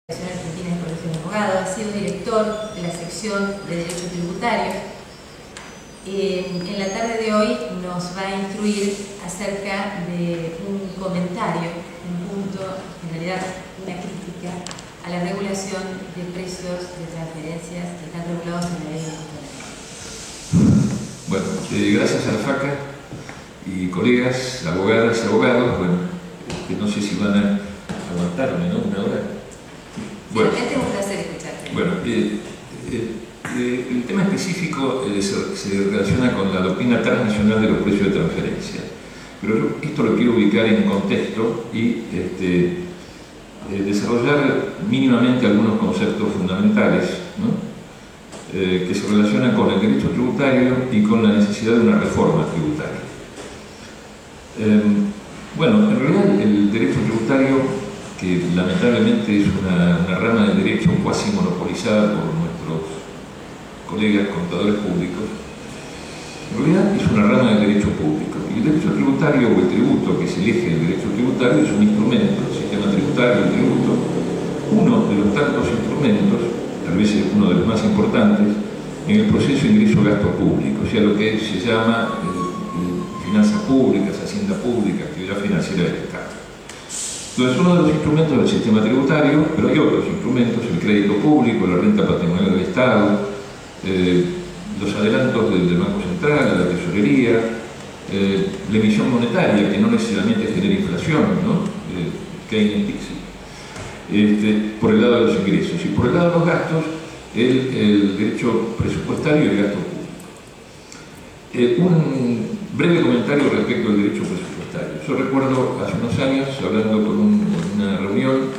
Argentina del Colegio de Abogados, ha sido director de la sección de Derecho Tributario. En la tarde de hoy nos va a instruir acerca de un comentario, un punto, en realidad una crítica a la regulación de precios de transferencias que están regulados en la ley de transferencias. Bueno, gracias a la FACA y colegas, abogadas y abogados, bueno, que no sé si van a aguantarme, ¿no? Una hora. Bueno, realmente es un placer escucharte. Bueno, el tema específico se relaciona con la doctrina transnacional de los precios de transferencia. Pero yo esto lo quiero ubicar en contexto y desarrollar mínimamente algunos conceptos fundamentales, ¿no? Que se relacionan con el derecho tributario y con la necesidad de una reforma tributaria. Bueno, en realidad el derecho tributario, que lamentablemente es una rama del derecho cuasi monopolizada por nuestros colegas contadores públicos, en realidad es una rama del derecho público. Y el derecho tributario o el tributo, que es el eje del derecho tributario, es un instrumento, el sistema tributario, el tributo, uno de los tantos instrumentos, tal vez es uno de los más importantes, en el proceso de ingreso-gasto público, o sea, lo que se llama finanzas públicas, hacienda pública, actividad financiera del Estado. Entonces, uno de los instrumentos del sistema tributario, pero hay otros instrumentos, el crédito público, la renta patrimonial del Estado, los adelantos del Banco Central, la tesorería, la emisión monetaria, que no necesariamente genera inflación, ¿no? Keynes Dixie, por el lado de los ingresos. Y por el lado de los gastos, el derecho presupuestario y el gasto público. Un breve comentario respecto al derecho presupuestario. Yo recuerdo hace unos años, hablando con una reunión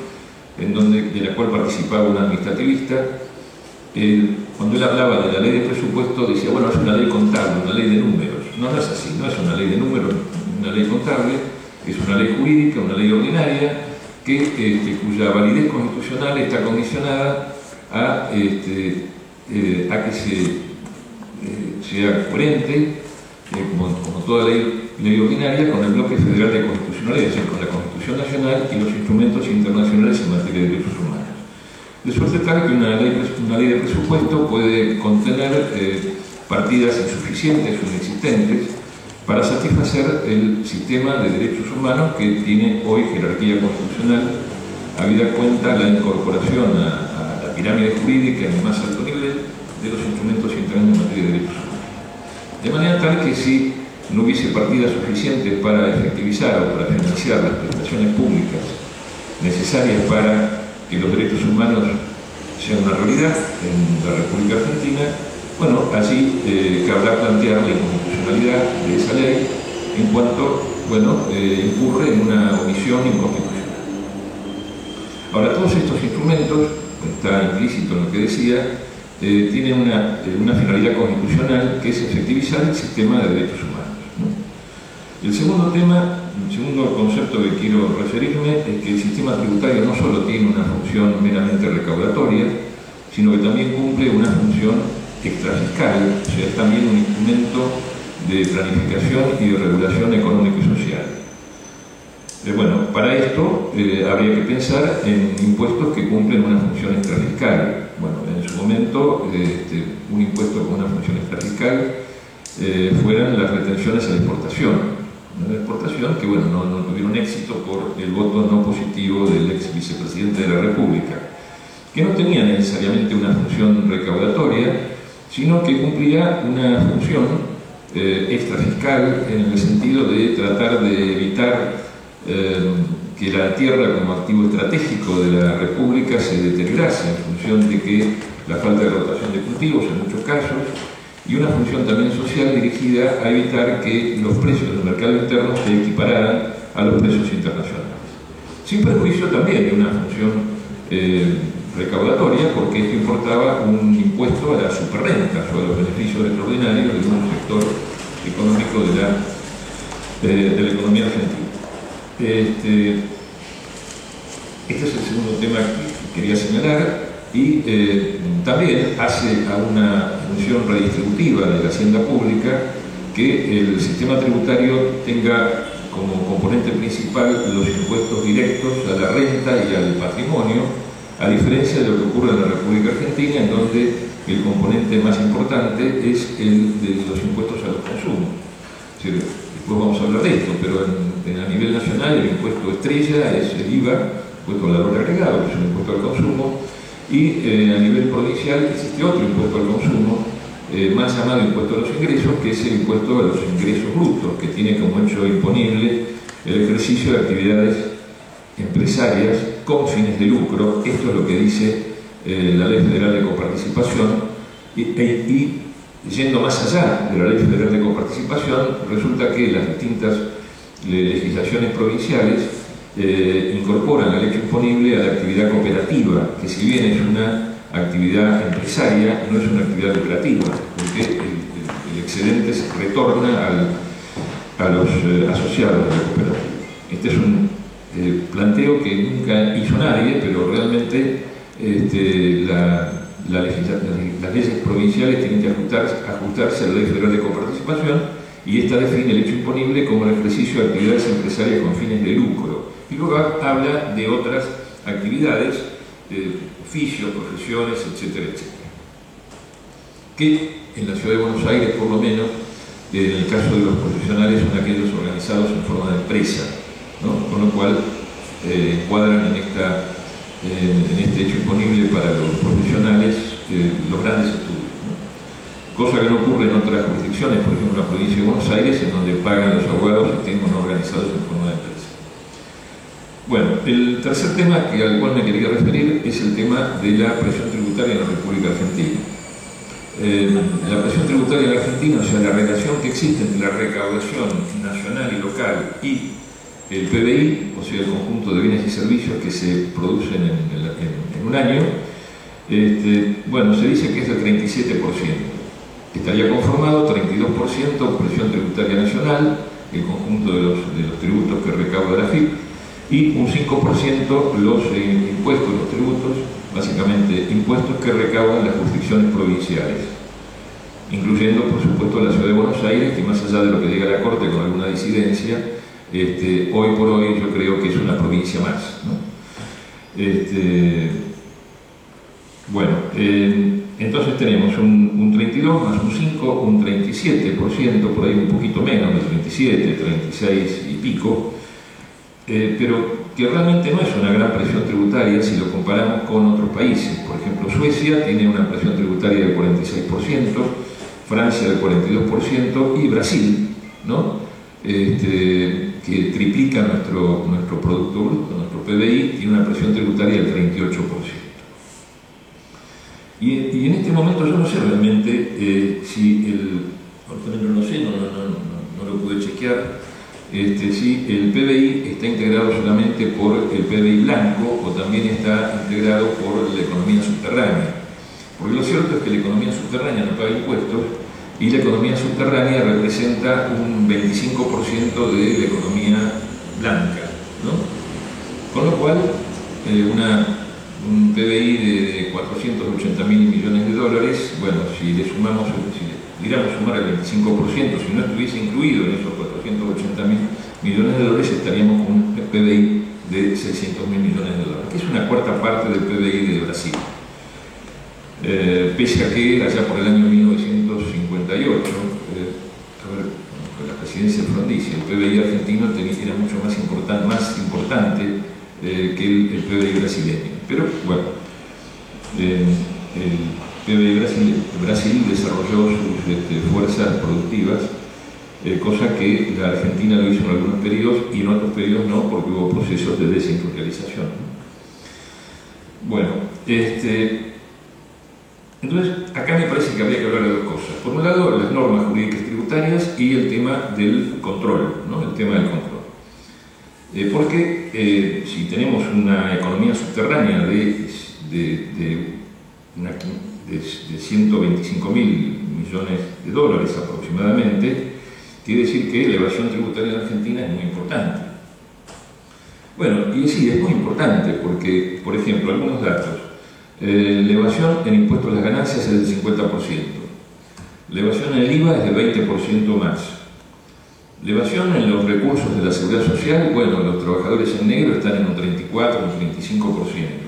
de la cual participaba un administrativista, cuando él hablaba de la ley de presupuesto, decía, bueno, es una ley contable, una ley de números. No, no es así, no es una ley de números, una ley contable, es una ley jurídica, una ley ordinaria, cuya validez constitucional está condicionada a que sea coherente, como toda ley ordinaria, con el bloque federal de constitucionalidad, es decir, con la Constitución Nacional y los instrumentos internacionales en materia de derechos humanos. De suerte tal que una ley de presupuesto puede contener partidas insuficientes o inexistentes para satisfacer el sistema de derechos humanos que tiene hoy jerarquía constitucional, habida cuenta la incorporación a la pirámide jurídica en el más alto nivel de los instrumentos internos en materia de derechos humanos. De manera tal que si no hubiese partidas suficientes para efectivizar o para financiar las prestaciones públicas necesarias para que los derechos humanos sean una realidad en la República Argentina, bueno, allí cabrá plantear la inconstitucionalidad de esa ley en cuanto, bueno, incurre en una omisión inconstitucional. Ahora, todos estos instrumentos, está implícito en lo que decía, tienen una finalidad constitucional que es efectivizar el sistema de derechos humanos, ¿no? El segundo concepto que quiero referirme es que el sistema tributario no solo tiene una función meramente recaudatoria, sino que también cumple una función extrafiscal, o sea, es también un instrumento de planificación y de regulación económica y social. Bueno, para esto habría que pensar en impuestos que cumplen una función extrafiscal. Bueno, en su momento, un impuesto con una función extrafiscal fueran las retenciones a la exportación. Una exportación que, bueno, no tuvieron éxito por el voto no positivo del ex vicepresidente de la República, que no tenía necesariamente una función recaudatoria, sino que cumplía una función extrafiscal en el sentido de tratar de evitar que la tierra como activo estratégico de la República se deteriorase en función de que la falta de rotación de cultivos en muchos casos, y una función también social dirigida a evitar que los precios del mercado interno se equipararan a los precios internacionales. Sin perjuicio también de una función recaudatoria, porque esto importaba un impuesto a las superrentas o a los beneficios extraordinarios de un sector económico de la economía argentina. Este es el segundo tema que quería señalar, y también hace a una función redistributiva de la hacienda pública que el sistema tributario tenga como componente principal los impuestos directos a la renta y al patrimonio, a diferencia de lo que ocurre en la República Argentina, en donde el componente más importante es el de los impuestos a los consumos. Es decir, después vamos a hablar de esto, pero a nivel nacional el impuesto estrella es el IVA, impuesto al valor agregado, que es un impuesto al consumo, y a nivel provincial existe otro impuesto al consumo, más llamado impuesto a los ingresos, que es el impuesto a los ingresos brutos, que tiene como hecho imponible el ejercicio de actividades empresarias con fines de lucro. Esto es lo que dice la Ley Federal de Coparticipación, y yendo más allá de la Ley Federal de Coparticipación, resulta que las distintas legislaciones provinciales incorporan el hecho imponible a la actividad cooperativa, que si bien es una actividad empresaria, no es una actividad lucrativa, porque el excedente se retorna a los asociados de la cooperativa. Este es un planteo que nunca hizo nadie, pero realmente las leyes provinciales tienen que ajustarse a la Ley Federal de Coparticipación, y esta define el hecho imponible como el ejercicio de actividades empresarias con fines de lucro. Y luego habla de otras actividades, oficios, profesiones, etcétera, etcétera. Que en la Ciudad de Buenos Aires, por lo menos, en el caso de los profesionales, son aquellos organizados en forma de empresa, ¿no? Con lo cual encuadran en este hecho imponible para los profesionales los grandes estudios, ¿no? Cosa que no ocurre en otras jurisdicciones, por ejemplo en la provincia de Buenos Aires, en donde pagan los abogados y estén organizados en forma de empresa. Bueno, el tercer tema al cual me quería referir es el tema de la presión tributaria en la República Argentina. La presión tributaria en la Argentina, o sea, la relación que existe entre la recaudación nacional y local y el PBI, o sea, el conjunto de bienes y servicios que se producen en un año, bueno, se dice que es del 37%. Estaría conformado 32% presión tributaria nacional, el conjunto de los tributos que recauda la AFIP, y un 5% los impuestos, los tributos, básicamente impuestos que recaudan las jurisdicciones provinciales, incluyendo, por supuesto, la Ciudad de Buenos Aires, que más allá de lo que diga la Corte con alguna disidencia, hoy por hoy yo creo que es una provincia más, ¿no? Bueno, entonces tenemos un 32 más un 5, un 37%, por ahí un poquito menos, de 37, 36 y pico, pero que realmente no es una gran presión tributaria si lo comparamos con otros países. Por ejemplo, Suecia tiene una presión tributaria del 46%, Francia del 42% y Brasil, ¿no? Que triplica nuestro Producto Bruto, nuestro PBI, tiene una presión tributaria del 38%. Y en este momento yo no sé realmente si no sé, no lo pude chequear, si el PBI está integrado solamente por el PBI blanco o también está integrado por la economía subterránea. Porque lo cierto es que la economía subterránea no paga impuestos y la economía subterránea representa un 25% de la economía blanca, ¿no? Con lo cual, un PBI de 480.000 millones de dólares, bueno, si le pudiéramos sumar el 25%, si no estuviese incluido en esos 480.000 millones de dólares, estaríamos con un PBI de 600.000 millones de dólares, que es una cuarta parte del PBI de Brasil. Pese a que allá por el año 1958, con la presidencia de Frondizi, el PBI argentino era mucho más importante que el PBI brasileño. Pero bueno, el PBI Brasil desarrolló sus fuerzas productivas, cosa que la Argentina lo hizo en algunos periodos y en otros periodos no, porque hubo procesos de desindustrialización. Bueno, entonces acá me parece que habría que hablar de dos cosas. Por un lado, las normas jurídicas tributarias y el tema del control, ¿no? El tema del control. Porque si tenemos una economía subterránea de 125.000 millones de dólares aproximadamente, quiere decir que la evasión tributaria en Argentina es muy importante. Bueno, y sí, es muy importante porque, por ejemplo, algunos datos. La evasión en impuestos a las ganancias es del 50%. La evasión en el IVA es del 20% más. La evasión en los recursos de la seguridad social, bueno, los trabajadores en negro están en un 34, un 35%.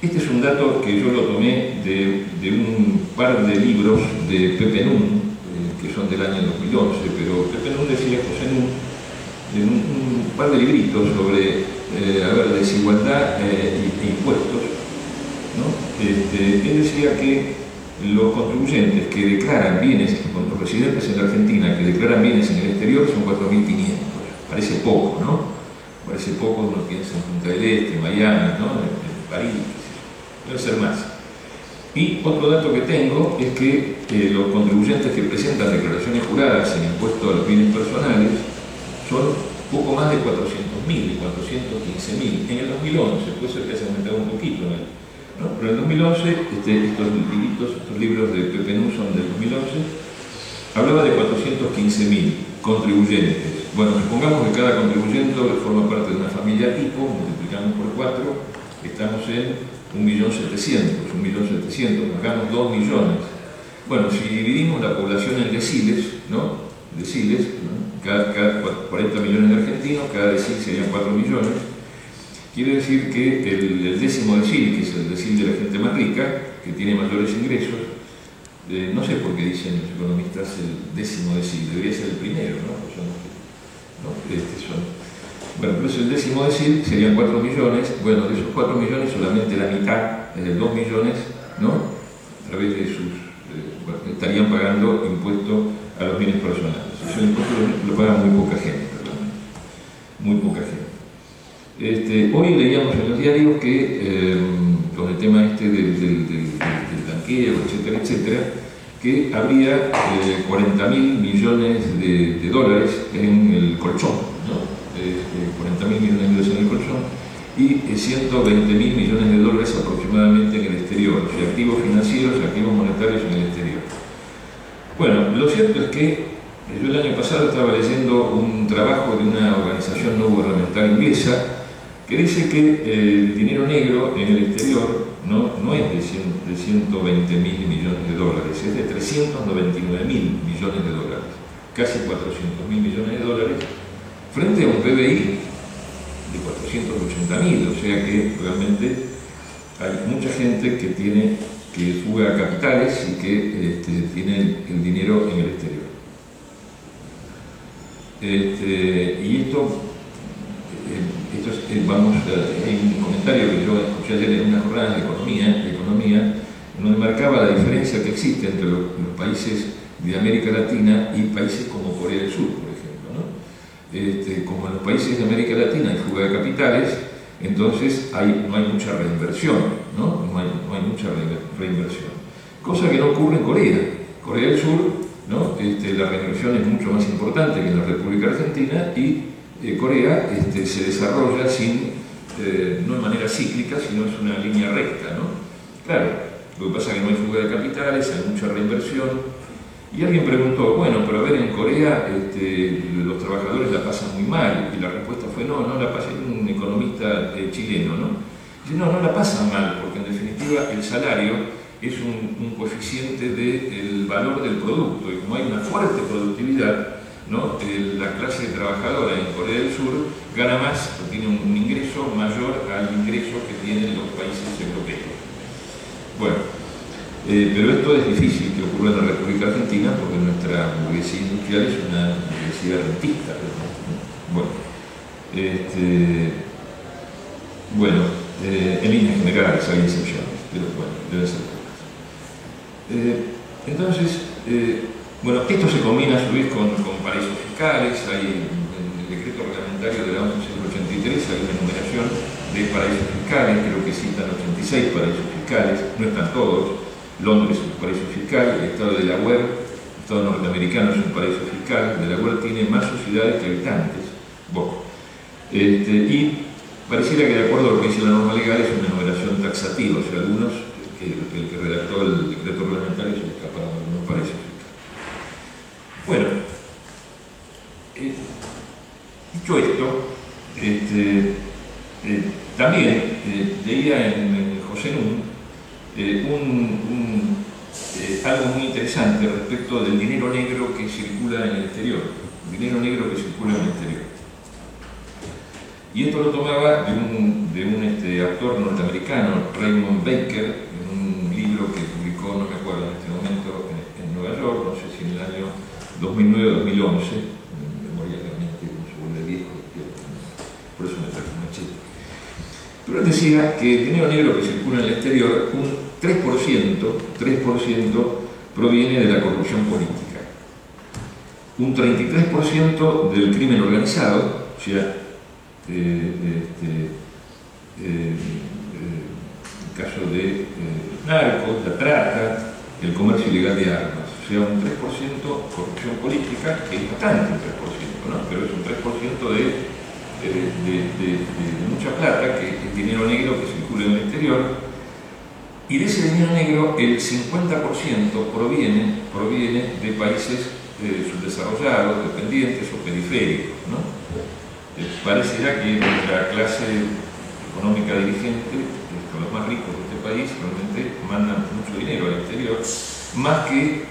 Este es un dato que yo lo tomé de un par de libros de Pepe Nun, que son del año 2011, pero Pepe Nun decía, José Nun, en un par de libritos sobre desigualdad e impuestos, ¿no? Él decía que los contribuyentes que declaran bienes, los residentes en la Argentina que declaran bienes en el exterior son 4.500. Parece poco, ¿no? Parece poco, uno piensa en Punta del Este, Miami, ¿no? En París, debe ser más. Y otro dato que tengo es que los contribuyentes que presentan declaraciones juradas en impuesto a los bienes personales son poco más de 400.000, de 415.000. En el 2011, puede ser que haya aumentado un poquito, ¿no? Pero en el 2011, estos libros de Pepe Nun son del 2011, hablaba de 415.000 contribuyentes. Bueno, supongamos que cada contribuyente forma parte de una familia tipo, multiplicamos por 4, estamos en 1.700.000, hagamos 2 millones. Bueno, si dividimos la población en deciles, ¿no? Deciles, ¿no? Cada 40 millones de argentinos, cada decil serían 4 millones. Quiere decir que el décimo decil, que es el decil de la gente más rica, que tiene mayores ingresos, no sé por qué dicen los economistas el décimo decil, debería ser el primero, ¿no? Bueno, pero es el décimo decil, serían 4 millones, bueno, de esos 4 millones solamente la mitad, 2 millones, ¿no? A través de sus, estarían pagando impuestos a los bienes personales. Esos impuestos lo paga muy poca gente, realmente. Muy poca gente. Hoy leíamos en los diarios que, con el tema del blanqueo, etcétera, etcétera, que habría 40.000 millones de dólares en el colchón, ¿no? 40.000 millones de dólares en el colchón y 120.000 millones de dólares aproximadamente en el exterior, o sea, activos financieros, activos monetarios en el exterior. Bueno, lo cierto es que yo el año pasado estaba leyendo un trabajo de una organización no gubernamental inglesa que dice que el dinero negro en el exterior no es de 120.000 millones de dólares, es de 399.000 millones de dólares, casi 400.000 millones de dólares, frente a un PBI de 480.000, o sea que realmente hay mucha gente que fuga capitales y que tiene el dinero en el exterior. Y esto hay un comentario que yo escuché ayer en una jornada de economía, donde marcaba la diferencia que existe entre los países de América Latina y países como Corea del Sur, por ejemplo, ¿no? Como en los países de América Latina hay fuga de capitales, entonces no hay mucha reinversión, ¿no? No hay mucha reinversión. Cosa que no ocurre en Corea. Corea del Sur, ¿no? La reinversión es mucho más importante que en la República Argentina y Corea se desarrolla no de manera cíclica, sino es una línea recta, ¿no? Claro, lo que pasa es que no hay fuga de capitales, hay mucha reinversión. Y alguien preguntó, bueno, pero a ver, en Corea los trabajadores la pasan muy mal, y la respuesta fue no la pasan, un economista chileno, ¿no? Dice, no la pasan mal, porque en definitiva el salario es un coeficiente del valor del producto, y como hay una fuerte productividad, ¿no? La clase trabajadora en Corea del Sur gana más, o tiene un ingreso mayor al ingreso que tienen los países europeos. Bueno, pero esto es difícil que ocurra en la República Argentina porque nuestra burguesía industrial es una burguesía rentista, ¿no? Bueno, en líneas generales hay excepciones, pero bueno, deben ser pocas. Entonces, bueno, esto se combina a su vez con paraísos fiscales. Hay en el decreto reglamentario de la 1183 hay una enumeración de paraísos fiscales, creo que citan 86 paraísos fiscales, no están todos. Londres es un paraíso fiscal, el estado de Delaware, el estado norteamericano es un paraíso fiscal, Delaware tiene más sociedades que habitantes. Bueno, y pareciera que de acuerdo a lo que dice la norma legal es una enumeración taxativa, o sea, algunos, el que redactó el decreto reglamentario se le escaparon de algunos paraísos fiscales. Bueno, dicho esto, también leía en José Nun algo muy interesante respecto del dinero negro que circula en el exterior. Dinero negro que circula en el exterior. Y esto lo tomaba de un actor norteamericano, Raymond Baker, en un libro que publicó, no me acuerdo en este momento, en Nueva York, no sé si en el año 2009-2011, memoria realmente no se vuelve viejo, por eso me traje un machete. Pero él decía que el dinero negro que circula en el exterior, un 3% proviene de la corrupción política, un 33% del crimen organizado, o sea, el caso de narcos, la trata, el comercio ilegal de armas, o sea, un 3% corrupción política, que es bastante un 3%, ¿no? Pero es un 3% de mucha plata, que es dinero negro que circula en el exterior, y de ese dinero negro el 50% proviene de países subdesarrollados, dependientes o periféricos, ¿no? Parecerá que nuestra clase económica dirigente, los más ricos de este país, realmente mandan mucho dinero al exterior, más que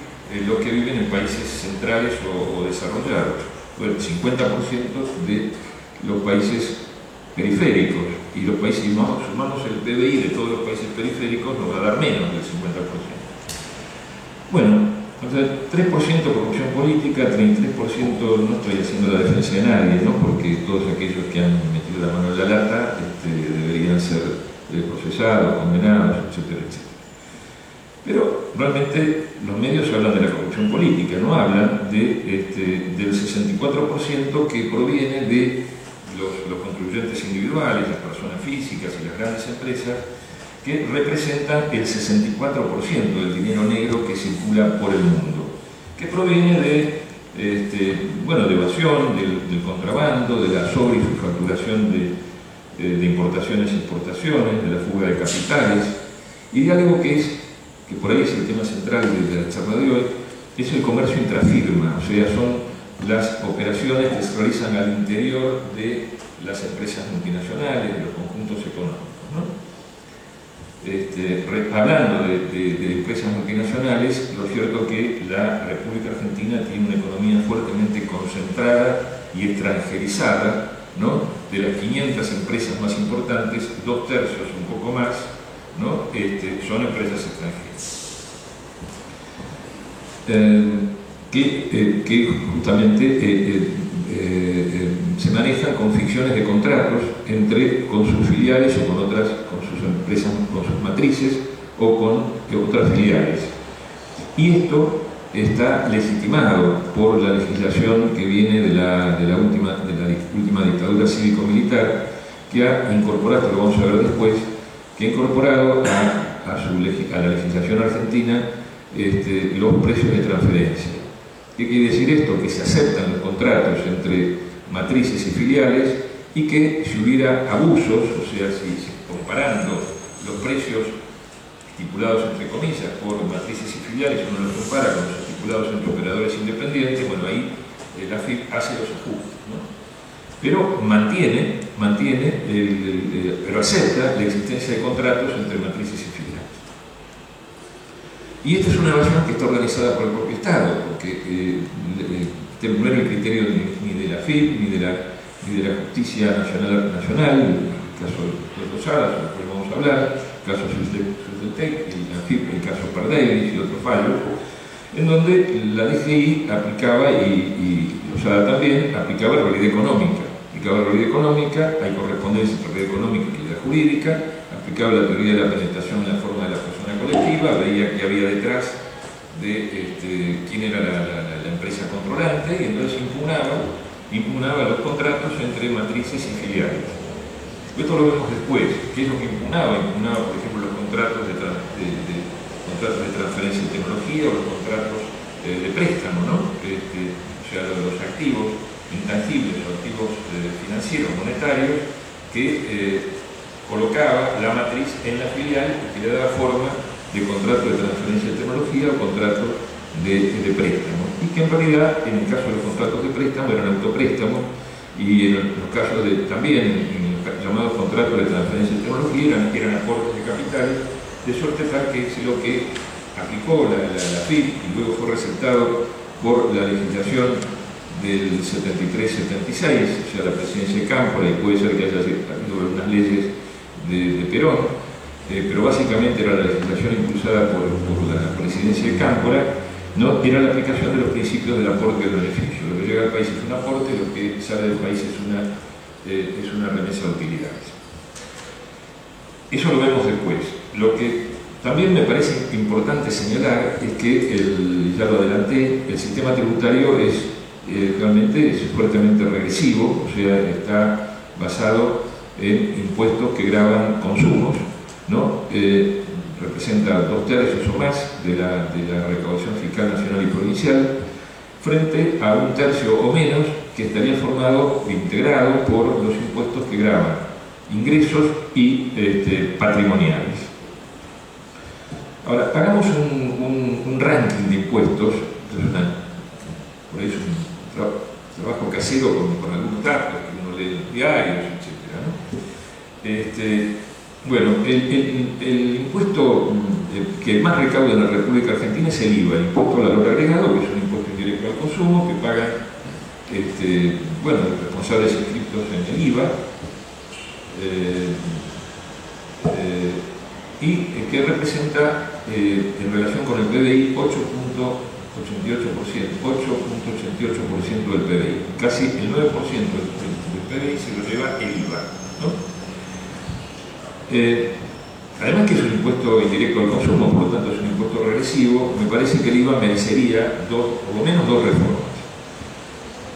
los que viven en países centrales o desarrollados. Bueno, el 50% de los países periféricos, y los países, sumamos el PBI de todos los países periféricos, nos va a dar menos del 50%. Bueno, o sea, 3% corrupción política, 33% no estoy haciendo la defensa de nadie, ¿no? Porque todos aquellos que han metido la mano en la lata deberían ser procesados, condenados, etcétera, etcétera. Pero realmente los medios hablan de la corrupción política, no hablan del 64% que proviene de los contribuyentes individuales, las personas físicas y las grandes empresas, que representan el 64% del dinero negro que circula por el mundo, que proviene de evasión, del contrabando, de la sobrefacturación de importaciones y exportaciones, de la fuga de capitales, y de algo que por ahí es el tema central de la charla de hoy, es el comercio intrafirma, o sea, son las operaciones que se realizan al interior de las empresas multinacionales, de los conjuntos económicos, ¿no? Hablando de empresas multinacionales, lo cierto es que la República Argentina tiene una economía fuertemente concentrada y extranjerizada, ¿no? De las 500 empresas más importantes, 2/3, un poco más, ¿no? Son empresas extranjeras. Que justamente se manejan con ficciones de contratos con sus filiales o con sus empresas, con sus matrices o con otras filiales. Y esto está legitimado por la legislación que viene de la última dictadura cívico-militar, que ha incorporado, esto lo vamos a ver después, que ha incorporado a la legislación argentina los precios de transferencia. ¿Qué quiere decir esto? Que se aceptan los contratos entre matrices y filiales, y que si hubiera abusos, o sea, si comparando los precios estipulados entre comillas por matrices y filiales, uno los compara con los estipulados entre operadores independientes, bueno, ahí la FIP hace los ajustes, ¿no? Pero pero acepta la existencia de contratos entre matrices y filiales. Y esta es una evasión que está organizada por el propio Estado, porque no era el criterio ni de la FIP, ni de la Justicia Nacional, el caso de Rosadas, del cual vamos a hablar, el caso Susdeltec, la FIP, el caso Pardavis y otros fallos, en donde la DGI aplicaba, y Rosada también, aplicaba la realidad económica. Hay correspondencia entre la realidad económica y la jurídica, aplicaba la teoría de la penetración en la forma de la persona colectiva, veía que había detrás de quién era la empresa controlante, y entonces impugnaba los contratos entre matrices y filiales. Esto lo vemos después. ¿Qué es lo que impugnaba? Impugnaba, por ejemplo, los contratos de transferencia de tecnología o los contratos de préstamo, ¿no? O sea, los activos intangibles o activos financieros, monetarios, que colocaba la matriz en la filial y que le daba forma de contrato de transferencia de tecnología o contrato de préstamo. Y que en realidad, en el caso de los contratos de préstamo, eran autopréstamos, y en los casos también en los llamados contratos de transferencia de tecnología eran aportes de capitales, de suerte tal que es lo que aplicó la FIP y luego fue receptado por la legislación del 73-76, o sea, la presidencia de Cámpora, y puede ser que haya habido algunas leyes de Perón, pero básicamente era la legislación impulsada por la presidencia de Cámpora, ¿no? Era la aplicación de los principios del aporte y del beneficio. Lo que llega al país es un aporte, lo que sale del país es una remesa de utilidades. Eso lo vemos después. Lo que también me parece importante señalar es que, ya lo adelanté, el sistema tributario realmente es fuertemente regresivo, o sea, está basado en impuestos que gravan consumos, ¿no? Representa 2/3 o más de la recaudación fiscal nacional y provincial, frente a 1/3 o menos que estaría formado, integrado por los impuestos que gravan ingresos y patrimoniales. Ahora, hagamos un ranking de impuestos, por ahí es un trabajo casero con algunos datos que uno lee en los diarios, etc., ¿no? Bueno, el impuesto que más recauda en la República Argentina es el IVA, el impuesto al valor agregado, que es un impuesto indirecto al consumo, que pagan los responsables inscritos en el IVA, y que representa, en relación con el PBI, 8.88% del PBI. Casi el 9% del PBI se lo lleva el IVA, ¿no? Además que es un impuesto indirecto al consumo, por lo tanto es un impuesto regresivo, me parece que el IVA merecería por lo menos dos reformas.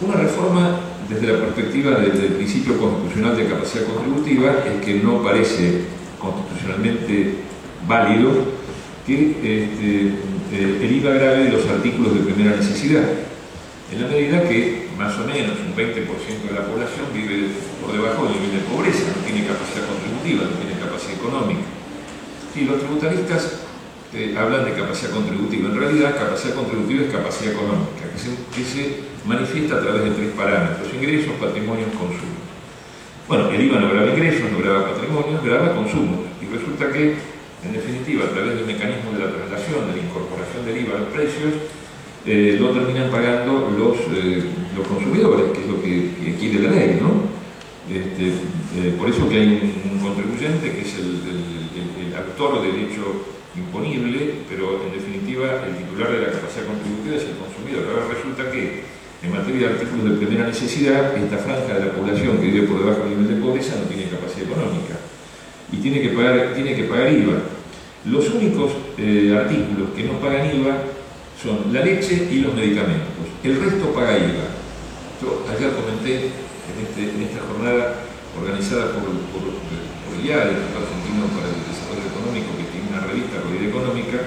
Una reforma desde la perspectiva del principio constitucional de capacidad contributiva es que no parece constitucionalmente válido que el IVA grave los artículos de primera necesidad, en la medida que más o menos un 20% de la población vive por debajo del nivel de pobreza, no tiene capacidad contributiva, no tiene capacidad económica. Y los tributaristas hablan de capacidad contributiva. En realidad, capacidad contributiva es capacidad económica, que se manifiesta a través de tres parámetros: ingresos, patrimonios, consumos. Bueno, el IVA no grava ingresos, no grava patrimonios, grava consumos. Y resulta que, en definitiva, a través del mecanismo de la traslación, de la incorporación del IVA a los precios, lo terminan pagando los consumidores, que es lo que quiere la ley, ¿no? Por eso que hay un contribuyente que es el autor del hecho imponible, pero en definitiva el titular de la capacidad contributiva es el consumidor. Ahora resulta que en materia de artículos de primera necesidad, esta franja de la población que vive por debajo del nivel de pobreza no tiene capacidad económica y tiene que pagar IVA. Los únicos artículos que no pagan IVA son la leche y los medicamentos. El resto paga IVA. Yo ayer comenté en esta jornada organizada por el IAD, el Instituto Argentino para el Desarrollo Económico, que tiene una revista, Rodilla Económica,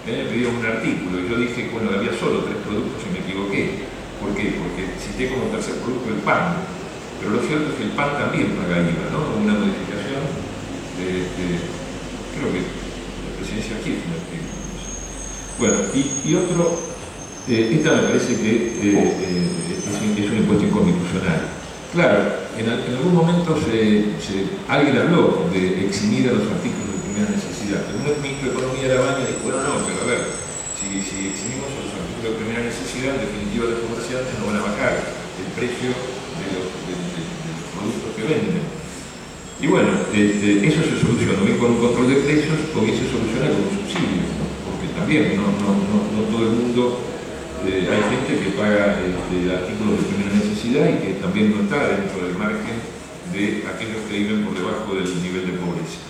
me pidió un artículo y yo dije, bueno, había solo 3 productos y me equivoqué. ¿Por qué? Porque cité como tercer producto el pan, pero lo cierto es que el pan también paga IVA, ¿no? Una modificación creo que la presidencia Kirchner. Bueno, y otro, esta me parece que es un impuesto inconstitucional. Claro, en algún momento alguien habló de eximir a los artículos de primera necesidad, pero un ministro de Economía de La Baña dijo, bueno, no, pero a ver, si eximimos a los artículos de primera necesidad, en definitiva los comerciantes no van a bajar el precio de los productos que venden. Y bueno, eso se soluciona bien con un control de precios o bien se soluciona con un subsidio, ¿no? Porque también no todo el mundo, hay gente que paga artículos de primera necesidad y que también no está dentro del margen de aquellos que viven por debajo del nivel de pobreza.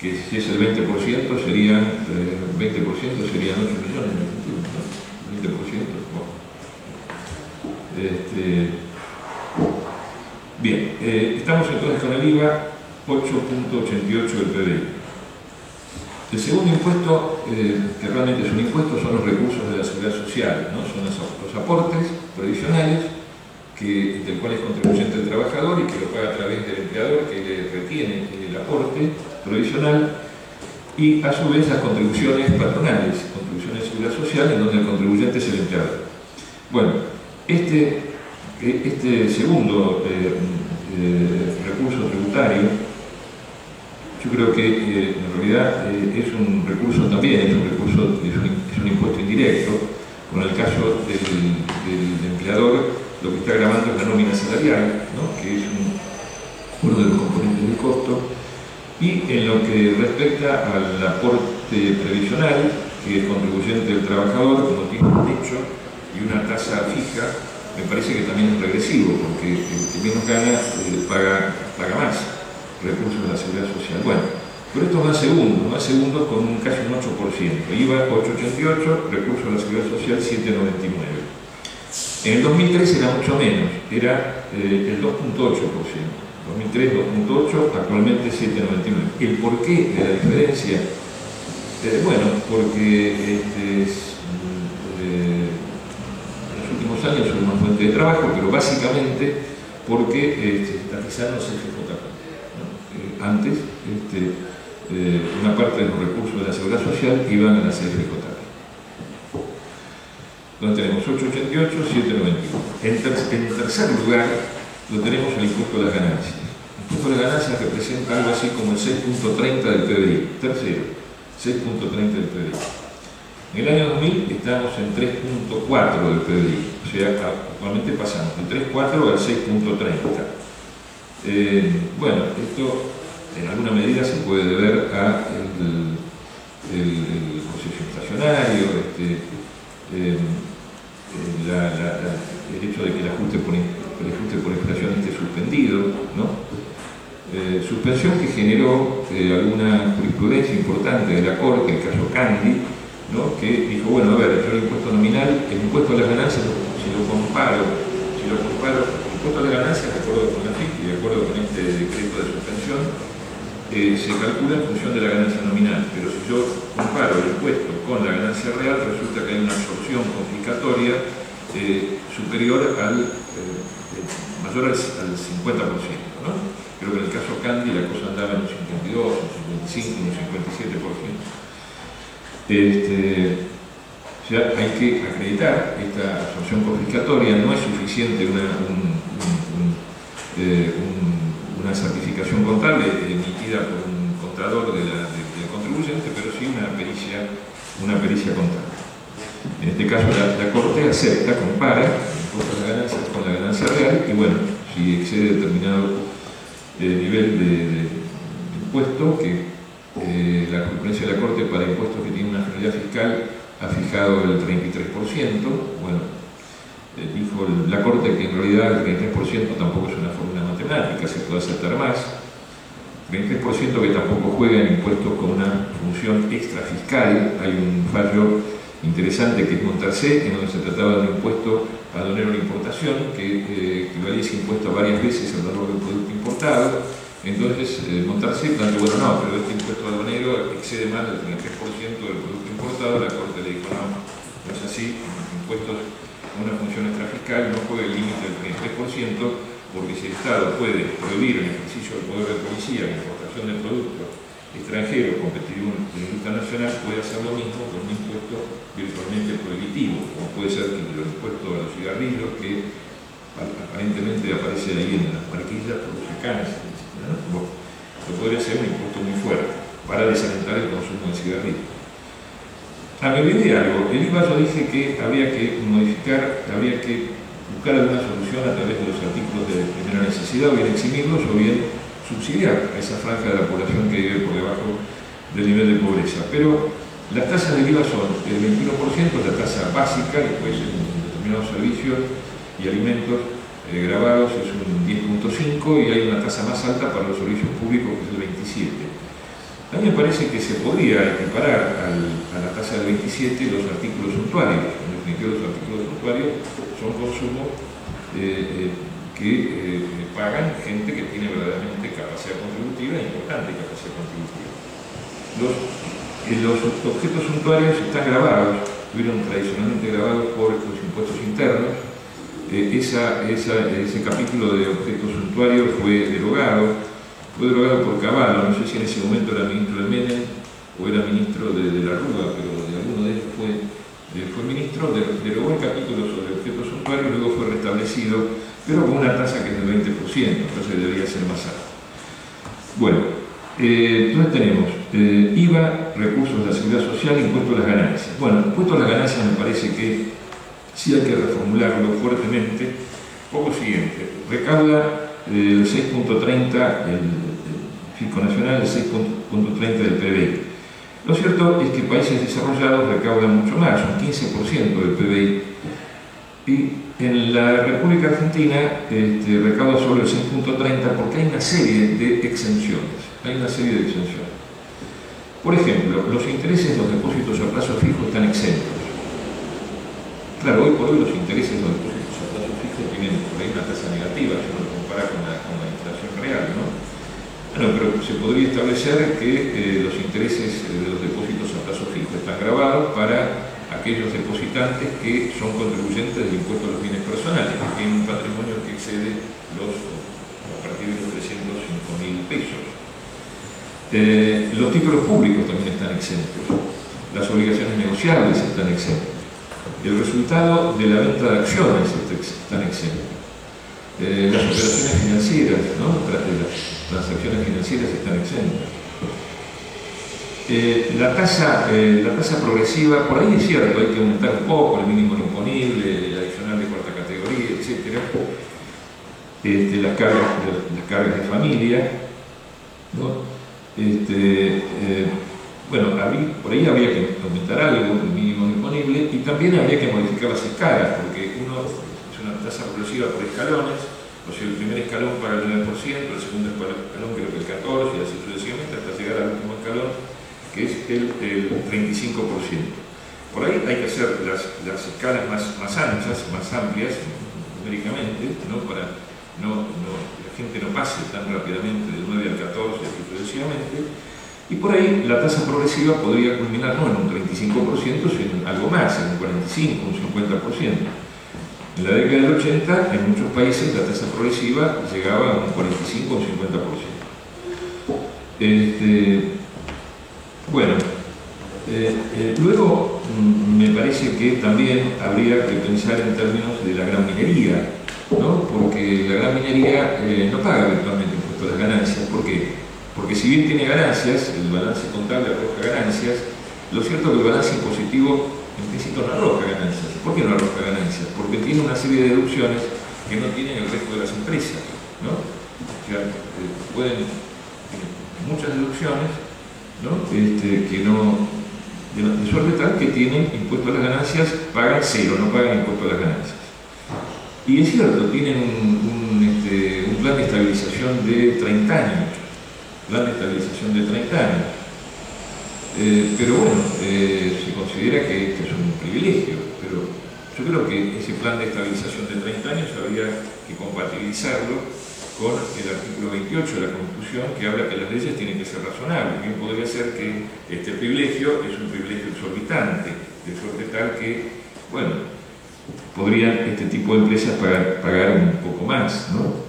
Que si es el 20% serían 8 millones en Argentina, ¿no? 20%, bueno. Bien, estamos entonces con el IVA 8.88 del PBI. El segundo impuesto, que realmente es un impuesto, son los recursos de la seguridad social, ¿no? Son los aportes previsionales del cual es contribuyente el trabajador y que lo paga a través del empleador, que le retiene el aporte provisional, y a su vez las contribuciones patronales, contribuciones de seguridad social, en donde el contribuyente es el empleador. Bueno, este segundo recurso tributario, yo creo que en realidad es un recurso también, es un impuesto indirecto, Con el caso del empleador, lo que está agravando es la nómina salarial, ¿no? Que es uno de los componentes del costo. Y en lo que respecta al aporte previsional, que es contribuyente del trabajador, como tiene un techo y una tasa fija, me parece que también es regresivo, porque el que menos gana paga más recursos de la seguridad social. Bueno, pero esto va segundo con casi un 8%. IVA 8,88, recursos de la seguridad social 7,99. En el 2003 era mucho menos, era el 2,8%. 2003 2,8, actualmente 7,99. ¿El porqué de la diferencia? Bueno, porque en los últimos años es una fuente de trabajo, pero básicamente porque se está estatizando el CFJ. ¿No? Antes, una parte de los recursos de la seguridad social iban a la CFJ. Donde tenemos 8,88, 7,91. En tercer lugar, lo tenemos el impuesto a las ganancias. El impuesto a las ganancias representa algo así como el 6,30 del PBI. Tercero, 6,30 del PBI. En el año 2000 estamos en 3,4 del PBI. O sea, actualmente pasamos del 3,4 al 6,30. Bueno, esto en alguna medida se puede deber a el proceso inflacionario, el hecho de que el ajuste por inflación esté suspendido, ¿no? Suspensión que generó alguna jurisprudencia importante de la Corte, el caso Candy, ¿no? Que dijo, bueno, a ver, yo el impuesto nominal, el impuesto a las ganancias, si lo comparo, el impuesto a las ganancias, de acuerdo con la FIC y de acuerdo con este decreto de suspensión, se calcula en función de la ganancia nominal, pero si yo comparo el impuesto con la ganancia real, resulta que hay una absorción confiscatoria superior mayor al 50%, ¿no? Creo que en el caso Candy la cosa andaba en un 52, un 55, un 57%. O sea, hay que acreditar esta absorción confiscatoria, no es suficiente una certificación contable emitida por un contador del contribuyente, pero sí una pericia contable. En este caso la Corte acepta, compara el impuesto a las ganancias con la ganancia real y bueno, si excede determinado nivel de impuesto, que la jurisprudencia de la Corte para impuestos que tienen una finalidad fiscal ha fijado el 33%, bueno, dijo la Corte que en realidad el 33% tampoco es una fórmula matemática, se puede aceptar más. 23% que tampoco juega en impuestos con una función extrafiscal. Hay un fallo interesante que es Montarcé, en donde se trataba de un impuesto aduanero de importación que equivalía ese impuesto a varias veces el valor del producto importado. Entonces Montarcé planteó, bueno, no, pero este impuesto aduanero excede más del 33% del producto importado. La Corte le dijo, no es así, los impuestos con una función extrafiscal no juega el límite del 33%, porque si el Estado puede prohibir el ejercicio del poder de policía en la importación de productos extranjeros competitivos en la industria nacional, puede hacer lo mismo con un impuesto virtualmente prohibitivo, como puede ser que el impuesto a los cigarrillos, que aparentemente aparece ahí en las marquillas por los canas, ¿no? Bueno, esto podría ser un impuesto muy fuerte para desalentar el consumo de cigarrillos. A me olvidé algo. El IVA yo dije que habría que modificar, habría que buscar alguna solución a través de los artículos de primera necesidad, o bien eximirlos o bien subsidiar a esa franja de la población que vive por debajo del nivel de pobreza. Pero las tasas del IVA son el 21%, la tasa básica, después en determinados servicios y alimentos gravados es un 10,5% y hay una tasa más alta para los servicios públicos que es el 27%. A mí me parece que se podría equiparar a la tasa del 27 los artículos suntuarios. En definitiva, los artículos suntuarios son consumos que pagan gente que tiene verdaderamente capacidad contributiva, importante capacidad contributiva. Los objetos suntuarios están gravados, estuvieron tradicionalmente gravados por los impuestos internos. Ese capítulo de objetos suntuarios fue derogado por Cavallo, no sé si en ese momento era ministro de Menem o era ministro de la Rúa, pero de alguno de ellos fue ministro, derogó el capítulo sobre objetos suntuarios, luego fue restablecido, pero con una tasa que es del 20%, entonces debería ser más alta. Bueno, entonces tenemos IVA, recursos de la seguridad social, impuesto a las ganancias. Bueno, impuesto a las ganancias me parece que sí hay que reformularlo fuertemente, poco siguiente. Recauda el 6.30, el fisco nacional, el 6.30 del PBI. Lo cierto es que países desarrollados recaudan mucho más, un 15% del PBI. Y en la República Argentina recauda solo el 6.30 porque hay una serie de exenciones. Por ejemplo, los intereses de los depósitos a plazo fijo están exentos. Claro, hoy por hoy los intereses de los depósitos a plazo fijo tienen por ahí una tasa negativa, si uno lo compara con la inflación real, ¿no? Bueno, pero se podría establecer que los intereses de los depósitos a plazo fijo están grabados para aquellos depositantes que son contribuyentes del impuesto a los bienes personales, que tienen un patrimonio que excede a partir de los 305.000 pesos. Los títulos públicos también están exentos, las obligaciones negociables están exentas. El resultado de la venta de acciones están exentos. Las operaciones financieras, ¿no? Las transacciones financieras están exentas. La tasa progresiva, por ahí es cierto, hay que aumentar un poco el mínimo imponible, el adicional de cuarta categoría, etc. Las cargas de familia, ¿no? Bueno, por ahí habría que aumentar algo, el mínimo imponible, y también habría que modificar las escalas, porque uno es una tasa progresiva por escalones, o sea, el primer escalón paga el 9%, el segundo escalón creo que el 14%, y así sucesivamente hasta llegar al último escalón, que es el 35%. Por ahí hay que hacer las escalas más anchas, más amplias, numéricamente, ¿no? Para la gente no pase tan rápidamente del 9 al 14 y así sucesivamente. Y por ahí la tasa progresiva podría culminar no en un 35%, sino en algo más, en un 45%, un 50%. En la década del 80, en muchos países, la tasa progresiva llegaba a un 45% o un 50%. Bueno, luego me parece que también habría que pensar en términos de la gran minería, ¿no? Porque la gran minería no paga virtualmente impuesto a las ganancias. ¿Por qué? Porque si bien tiene ganancias, el balance contable arroja ganancias, lo cierto es que el balance impositivo implícito no arroja ganancias. ¿Por qué no arroja ganancias? Porque tiene una serie de deducciones que no tienen el resto de las empresas, ¿no? O sea, tienen muchas deducciones, ¿no? De suerte tal que tienen impuesto a las ganancias, pagan cero, no pagan impuesto a las ganancias. Y es cierto, tienen un plan de estabilización de 30 años. Pero bueno, se considera que este es un privilegio, pero yo creo que ese plan de estabilización de 30 años habría que compatibilizarlo con el artículo 28 de la Constitución, que habla que las leyes tienen que ser razonables. Bien podría ser que este privilegio es un privilegio exorbitante, de suerte tal que, bueno, podrían este tipo de empresas pagar un poco más, ¿no?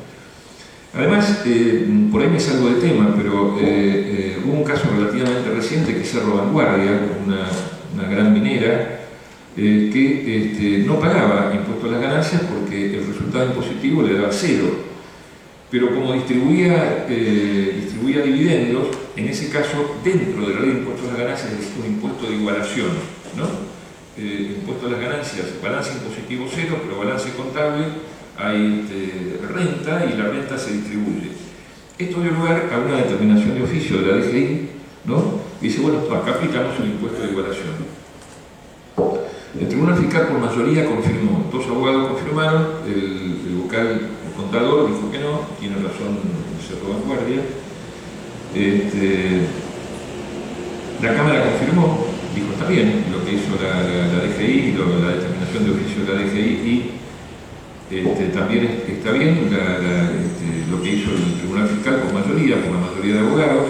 Además, por ahí me salgo de tema, pero hubo un caso relativamente reciente que es Cerro Vanguardia, una gran minera, que no pagaba impuesto a las ganancias porque el resultado impositivo le daba cero. Pero como distribuía dividendos, en ese caso, dentro de la ley de impuestos a las ganancias existe un impuesto de igualación, ¿no? Impuesto a las ganancias, balance impositivo cero, pero balance contable hay renta y la renta se distribuye. Esto dio lugar a una determinación de oficio de la DGI, ¿no? Y dice, bueno, acá aplicamos el impuesto de igualación. El Tribunal Fiscal por mayoría confirmó, dos abogados confirmaron, el vocal, el contador dijo que no, tiene razón el Cerro Vanguardia. La Cámara confirmó, dijo está bien lo que hizo la DGI, la determinación de oficio de la DGI, y también está bien lo que hizo el Tribunal Fiscal por la mayoría de abogados.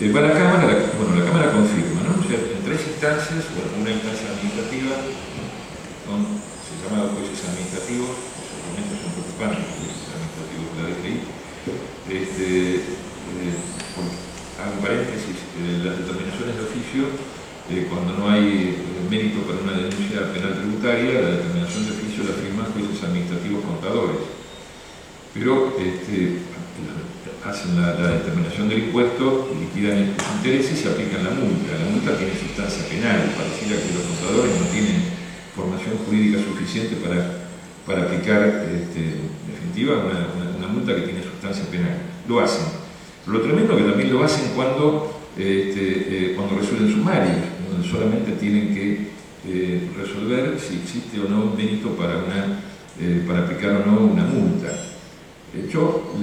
Va a la Cámara, la Cámara confirma, ¿no? O sea, en tres instancias, bueno, una instancia administrativa, se llama jueces administrativos, los argumentos son preocupantes, los jueces administrativos de la DGI. Hago un paréntesis, las determinaciones de oficio, cuando no hay mérito para una denuncia penal tributaria, la determinación de oficio la firman jueces administrativos contadores. Pero hacen la determinación del impuesto, liquidan los intereses y se aplican la multa. La multa tiene sustancia penal, pareciera que los contadores no tienen formación jurídica suficiente para aplicar, en definitiva, una multa que tiene sustancia penal. Lo hacen. Lo tremendo es que también lo hacen cuando resuelven sumarios, donde solamente tienen que resolver si existe o no un delito para aplicar o no una multa. Yo,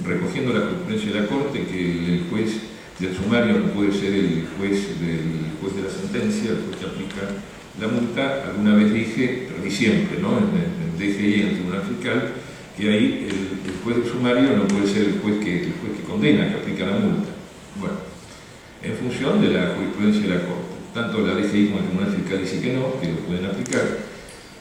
recogiendo la jurisprudencia de la Corte, que el juez del sumario no puede ser el juez de la sentencia, el juez que aplica la multa, alguna vez dije, pero ni siempre, ¿no? En el DGI, en el Tribunal Fiscal, que ahí el juez del sumario no puede ser el juez que condena, que aplica la multa. Bueno, en función de la jurisprudencia de la Corte, tanto la DGI como el Tribunal Fiscal dice que no, que lo pueden aplicar,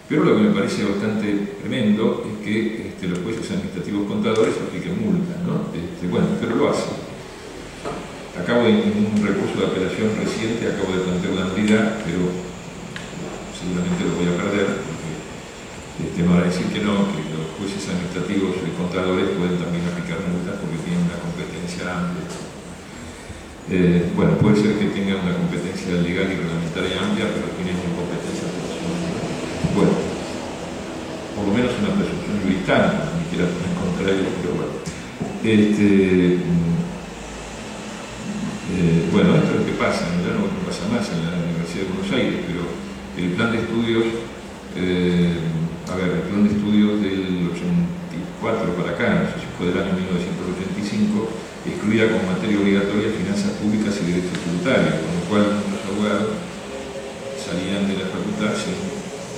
pero lo que me parece bastante tremendo es que los jueces administrativos contadores apliquen multa, ¿no? Bueno, pero lo hacen. Acabo de, en un recurso de apelación reciente, acabo de plantear una nulidad, pero seguramente lo voy a perder, porque me van a decir que no, que los jueces administrativos y contadores pueden también aplicar multas porque tienen una competencia amplia. Bueno, puede ser que tengan una competencia legal y reglamentaria amplia, pero tienen una competencia profesional. Bueno, por lo menos una presunción británica, ni siquiera en contra de ellos, pero bueno. Bueno, esto es lo que pasa, ya no pasa más en la Universidad de Buenos Aires, pero el plan de estudios, el plan de estudios del 84 para acá, no sé si fue del año 1985, excluía como materia obligatoria finanzas públicas y derecho tributario, con lo cual los abogados salían de la facultad sin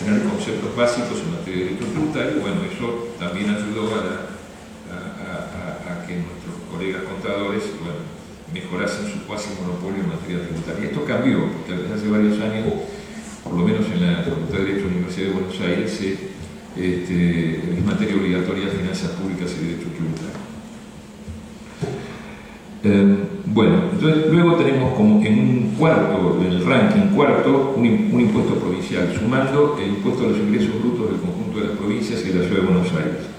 tener conceptos básicos en materia de derecho tributario. Bueno, eso también ayudó a que nuestros colegas contadores, mejorasen su cuasi monopolio en materia tributaria. Esto cambió, porque desde hace varios años, por lo menos en la Facultad de Derecho de la Universidad de Buenos Aires, es materia obligatoria finanzas públicas y derecho tributario. Bueno, entonces luego tenemos como en un cuarto, en el ranking cuarto, un impuesto provincial, sumando el impuesto a los ingresos brutos del conjunto de las provincias y de la Ciudad de Buenos Aires.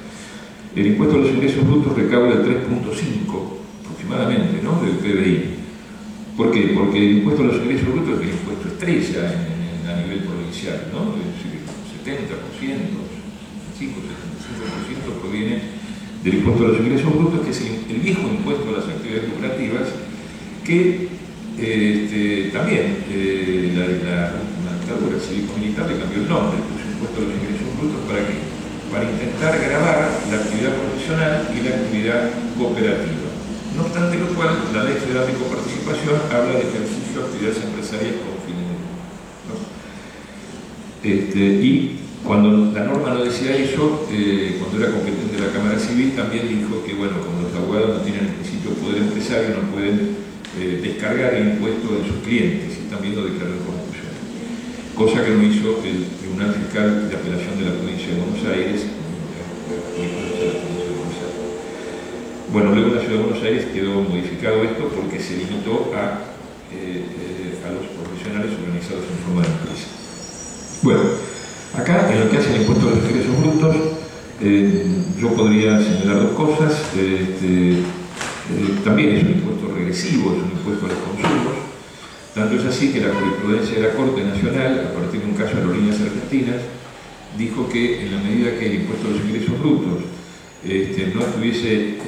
El impuesto a los ingresos brutos recauda el 3.5 aproximadamente, ¿no?, del PBI. ¿Por qué? Porque el impuesto a los ingresos brutos es el impuesto estrella a nivel provincial, ¿no? Es decir, 70%, 75% proviene del impuesto a los ingresos brutos, que es el viejo impuesto a las actividades lucrativas, que también la dictadura cívico-militar le cambió el nombre, puso impuesto a los ingresos brutos. ¿Para qué? Para intentar gravar la actividad profesional y la actividad cooperativa. No obstante lo cual, la Ley Federal de Coparticipación habla de ejercicio de actividades empresariales con fines de lucro, ¿no? Y cuando la norma no decía eso, cuando era competente la Cámara Civil, también dijo que, bueno, como los abogados no tienen el principio de poder empresario, no pueden descargar el impuesto de sus clientes, y también lo declaró en conclusión. Cosa que no hizo el Tribunal Fiscal de Apelación de la Provincia de Buenos Aires. Bueno, luego en la Ciudad de Buenos Aires quedó modificado esto porque se limitó a los profesionales organizados en forma de empresa. Bueno, acá en lo que hace el impuesto a los ingresos brutos, yo podría señalar dos cosas. También es un impuesto regresivo, es un impuesto a los consumos. Tanto es así que la jurisprudencia de la Corte Nacional, a partir de un caso de Aerolíneas Argentinas, dijo que en la medida que el impuesto a los ingresos brutos no estuviese,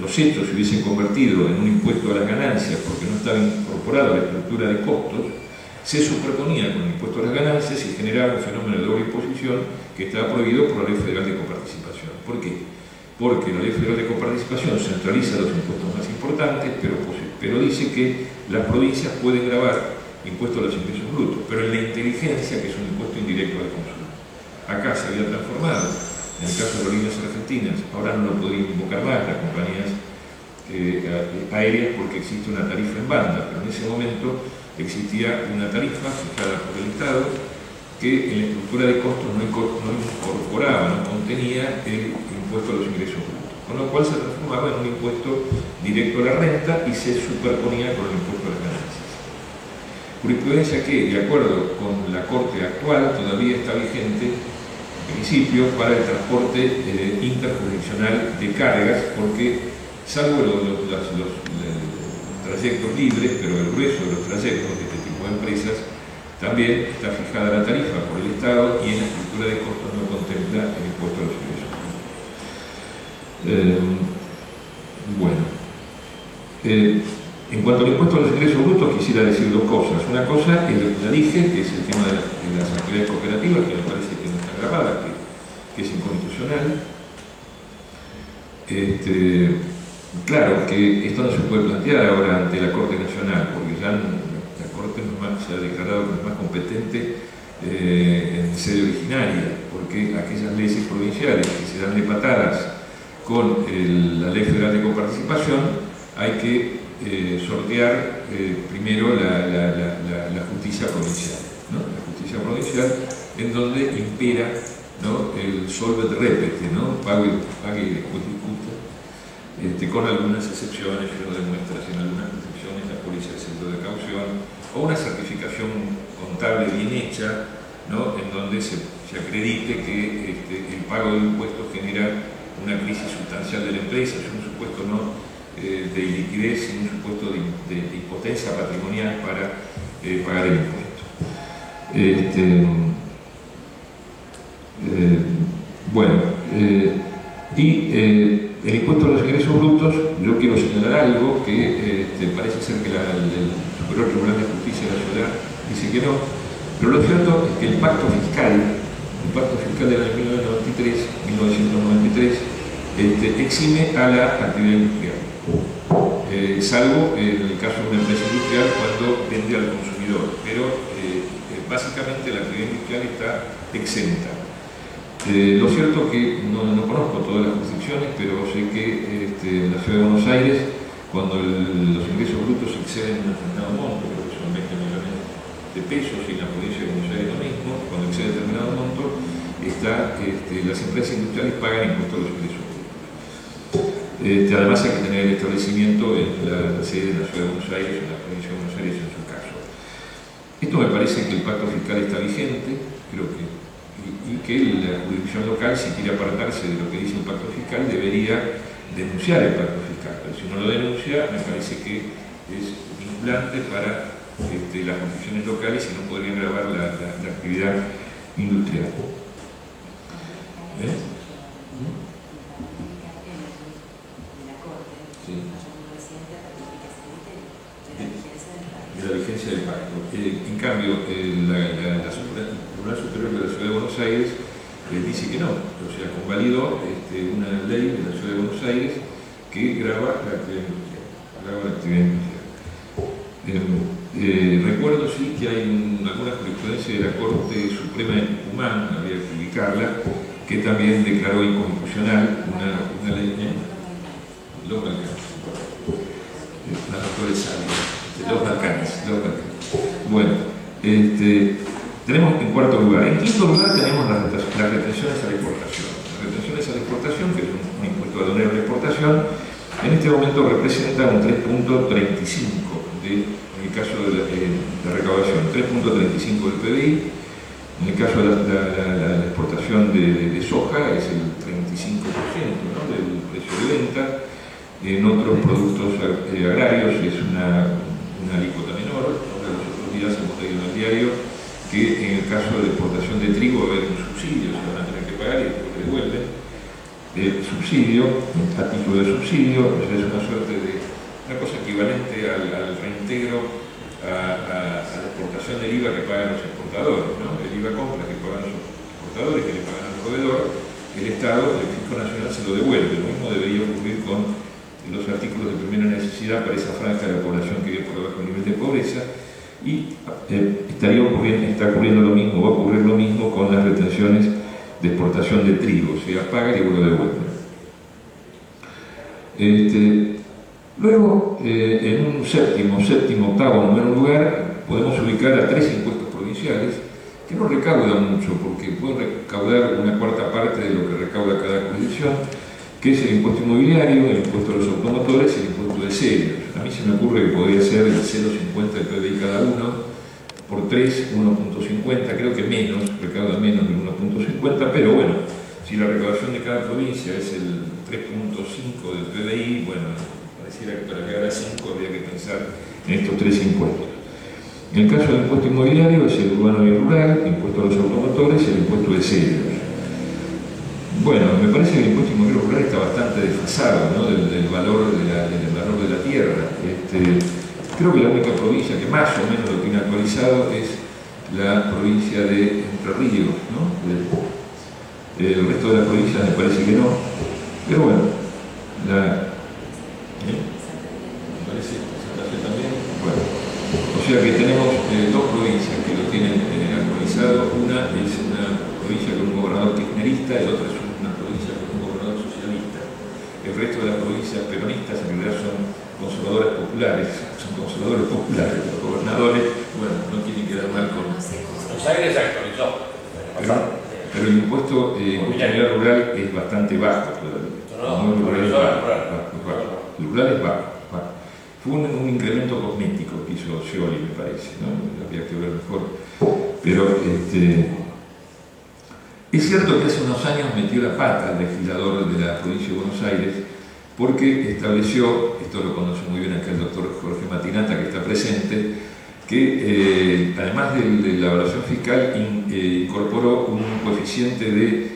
los hechos se hubiesen convertido en un impuesto a las ganancias porque no estaba incorporado a la estructura de costos, se superponía con el impuesto a las ganancias y generaba un fenómeno de doble imposición que estaba prohibido por la Ley Federal de Coparticipación. ¿Por qué? Porque la Ley Federal de Coparticipación centraliza los impuestos más importantes, pero dice que las provincias pueden gravar impuestos a los ingresos brutos, pero en la inteligencia, que es un impuesto indirecto al consumo. Acá se había transformado, en el caso de Aerolíneas Argentinas, ahora no lo podrían invocar más las compañías aéreas porque existe una tarifa en banda, pero en ese momento existía una tarifa fijada por el Estado que en la estructura de costos no incorporaba, no contenía el impuesto a los ingresos brutos, con lo cual se transformaba en un impuesto directo a la renta y se superponía con el impuesto a las ganancias. Jurisprudencia que, de acuerdo con la Corte actual, todavía está vigente en principio para el transporte interjurisdiccional de cargas, porque salvo los trayectos libres, pero el grueso de los trayectos de este tipo de empresas También está fijada la tarifa por el Estado y en la estructura de costos no contempla el impuesto a los ingresos brutos. En cuanto al impuesto a los ingresos brutos, quisiera decir dos cosas. Una cosa es lo que ya dije, que es el tema de las actividades cooperativas, que me parece que no está grabada, que es inconstitucional. Claro que esto no se puede plantear ahora ante la Corte Nacional, porque ya la Corte se ha declarado que es más competente en sede originaria, porque aquellas leyes provinciales que se dan de patadas con la Ley Federal de Coparticipación, hay que sortear primero la justicia provincial, ¿no? La justicia provincial, en donde impera, ¿no?, el solvet repete, ¿no?, pague y después discuta, con algunas excepciones que lo demuestra, en algunas excepciones la póliza de centro de caución o una certificación contable bien hecha, ¿no?, en donde se acredite que el pago de impuestos genera una crisis sustancial de la empresa, es un supuesto no de iliquidez, sino un supuesto de impotencia patrimonial para pagar el impuesto. El impuesto a los ingresos brutos, yo quiero señalar algo que parece ser que el Superior Tribunal de Justicia de la Ciudad dice que no, pero lo cierto es que el pacto fiscal del año 1993 exime a la actividad industrial, salvo en el caso de una empresa industrial cuando vende al consumidor, pero básicamente la actividad industrial está exenta. Lo cierto es que no conozco todas las jurisdicciones, pero sé que en la Ciudad de Buenos Aires, cuando los ingresos brutos exceden un determinado monto, creo que son 20 millones de pesos, y en la provincia de Buenos Aires lo mismo, cuando excede determinado monto, las empresas industriales pagan impuestos a los ingresos brutos. Además hay que tener el establecimiento en la sede de la Ciudad de Buenos Aires, en la provincia de Buenos Aires en su caso. Esto me parece que el pacto fiscal está vigente, creo que, y que la jurisdicción local, si quiere apartarse de lo que dice el pacto fiscal, debería denunciar el pacto fiscal. Pero si no lo denuncia, me parece que es vinculante para las jurisdicciones locales y no podrían gravar la actividad industrial. De la vigencia del pacto. En cambio, el Tribunal Superior de la Ciudad de Buenos Aires dice que no, o sea, convalidó una ley de la Ciudad de Buenos Aires que grava la actividad industrial. Recuerdo sí que hay alguna jurisprudencia de la Corte Suprema de Tucumán, habría que ubicarla, que también declaró inconstitucional una ley de los Balcanes. La doctora Sáenz. Los Balcanes. Bueno, tenemos en cuarto lugar. En quinto lugar tenemos las retenciones a la exportación. Las retenciones a la exportación, que es un impuesto aduanero a la exportación, en este momento representa un 3.35 en el caso de la recaudación, 3.35 del PBI. En el caso de la exportación de soja es el 35%, ¿no?, del precio de venta. En otros productos agrarios es una alícuota menor. Ahora los otros días hemos leído en el diario que en el caso de exportación de trigo va a haber un subsidio, se van a tener que pagar y después devuelven el subsidio, a título de subsidio, es una suerte de una cosa equivalente al reintegro a la exportación del IVA que pagan los exportadores, ¿no? El IVA compra que pagan los exportadores, que le pagan al proveedor, el Estado, el Fisco Nacional se lo devuelve. Lo mismo debería ocurrir con los artículos de primera necesidad para esa franja de la población que vive por debajo del nivel de pobreza, y está ocurriendo lo mismo, va a ocurrir lo mismo con las retenciones de exportación de trigo, o sea, paga y luego devuelve. Luego, en un séptimo, octavo, noveno lugar, podemos ubicar a 3 impuestos provinciales que no recaudan mucho, porque pueden recaudar una cuarta parte de lo que recauda cada jurisdicción, que es el impuesto inmobiliario, el impuesto a los automotores y el impuesto de sellos. A mí se me ocurre que podría ser el 0,50 del PBI cada uno, por 3, 1,50, creo que menos, recauda menos del 1,50, pero bueno, si la recaudación de cada provincia es el 3,5 del PBI, bueno, pareciera que para llegar a 5 habría que pensar en estos 3 impuestos. En el caso del impuesto inmobiliario es el urbano y el rural, el impuesto a los automotores y el impuesto de sellos. Bueno, me parece que el impuesto inmobiliario rural está bastante desfasado, ¿no? del valor de la tierra. Creo que la única provincia que más o menos lo tiene actualizado es la provincia de Entre Ríos, ¿no? El resto de las provincias me parece que no, pero bueno, me parece Santa Fe también. Bueno, o sea que tenemos dos provincias que lo tienen actualizado. Una es una provincia con un gobernador kirchnerista y otra es una provincia con un gobernador socialista. El resto de las provincias peronistas en realidad son conservadores populares, los gobernadores, bueno, no tienen que dar mal con... Buenos Aires actualizó. Pero el impuesto inmobiliario rural es bastante bajo todavía. El rural es bajo. Fue un incremento cosmético que hizo Scioli, me parece, ¿no? Habría que ver mejor. Pero es cierto que hace unos años metió la pata al legislador de la provincia de Buenos Aires porque estableció, esto lo conoce muy bien acá el doctor Jorge Matinata, que está presente, que además de la evaluación fiscal incorporó un coeficiente de